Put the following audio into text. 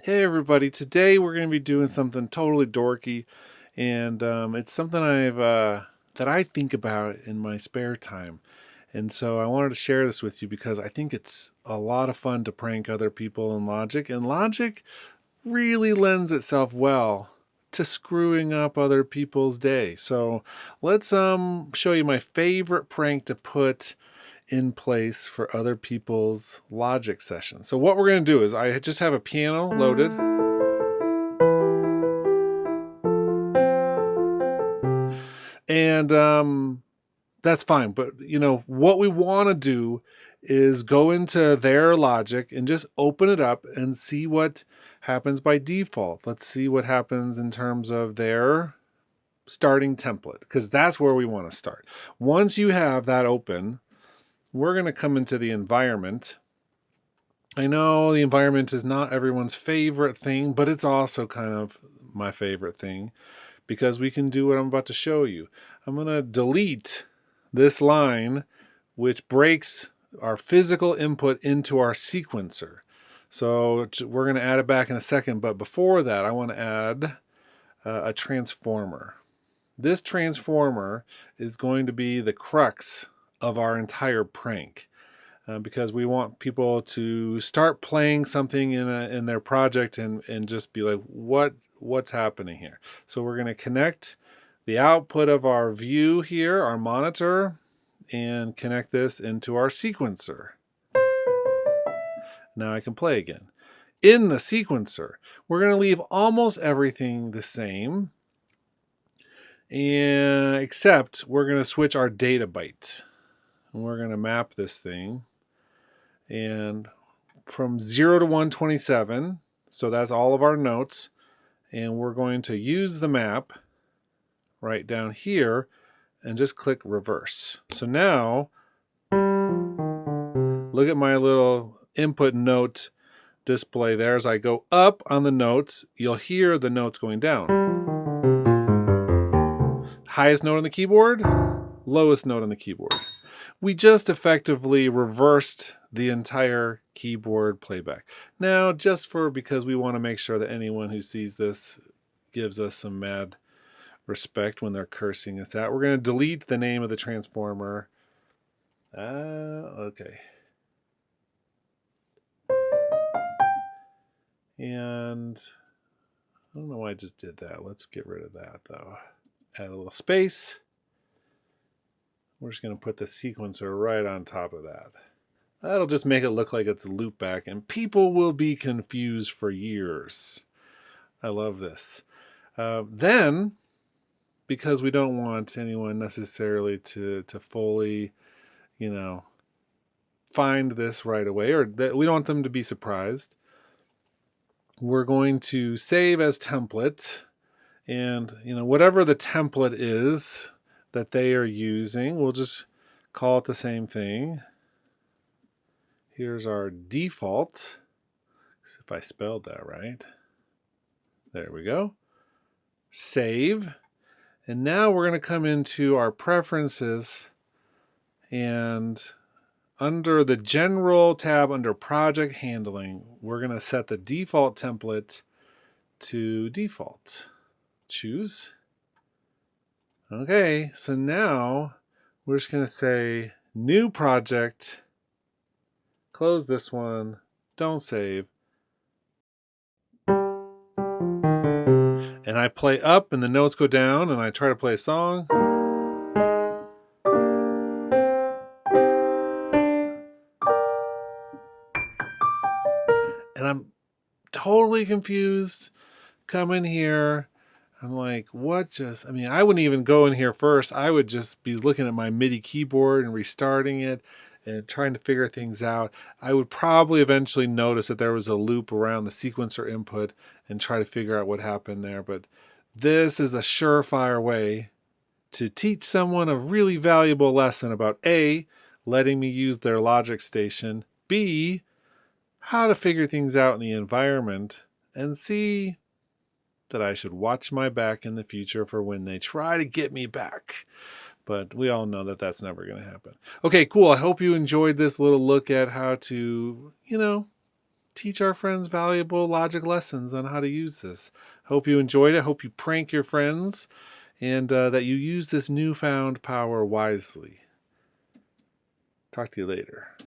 Hey everybody, today we're going to be doing something totally dorky, and it's something that I think about in my spare time. And so I wanted to share this with you because I think it's a lot of fun to prank other people in Logic, and Logic really lends itself well to screwing up other people's day. So let's show you my favorite prank to put in place for other people's Logic sessions. So what we're going to do is I just have a piano loaded. And that's fine. But, what we want to do is go into their Logic and just open it up and see what happens by default. Let's see what happens in terms of their starting template, because that's where we want to start. Once you have that open, we're going to come into the environment. I know the environment is not everyone's favorite thing, but it's also kind of my favorite thing because we can do what I'm about to show you. I'm going to delete this line, which breaks our physical input into our sequencer. So we're going to add it back in a second, but before that, I want to add a transformer. This transformer is going to be the crux of our entire prank. Because we want people to start playing something in their project and just be like, what's happening here? So we're going to connect the output of our view here, our monitor, and connect this into our sequencer. Now I can play again. In the sequencer, we're going to leave almost everything the same, and except we're going to switch our data byte. And we're going to map this thing. And from 0 to 127, so that's all of our notes, and we're going to use the map right down here and just click reverse. So now look at my little input note display there. As I go up on the notes, you'll hear the notes going down. Highest note on the keyboard, lowest note on the keyboard. We just effectively reversed the entire keyboard playback. Now, because we want to make sure that anyone who sees this gives us some mad respect when they're cursing us out, we're going to delete the name of the transformer. Okay. And I don't know why I just did that. Let's get rid of that, though. Add a little space. We're just going to put the sequencer right on top of that. That'll just make it look like it's a loop back, and people will be confused for years. I love this. Then, because we don't want anyone necessarily to fully, find this right away, or that we don't want them to be surprised, we're going to save as template, and whatever the template is that they are using, we'll just call it the same thing. Here's our default. If I spelled that right. There we go. Save. And now we're going to come into our preferences, and under the general tab under project handling, we're going to set the default template to default. Choose. Okay, so now we're just going to say new project, close this one, don't save. And I play up and the notes go down, and I try to play a song. And I'm totally confused. Come in here. I'm like, I wouldn't even go in here first. I would just be looking at my MIDI keyboard and restarting it and trying to figure things out. I would probably eventually notice that there was a loop around the sequencer input and try to figure out what happened there. But this is a surefire way to teach someone a really valuable lesson about A, letting me use their Logic station, B, how to figure things out in the environment, and C, that I should watch my back in the future for when they try to get me back. But we all know that that's never going to happen. Okay, cool. I hope you enjoyed this little look at how to, teach our friends valuable logic lessons on how to use this. Hope you enjoyed it. Hope you prank your friends, and that you use this newfound power wisely. Talk to you later.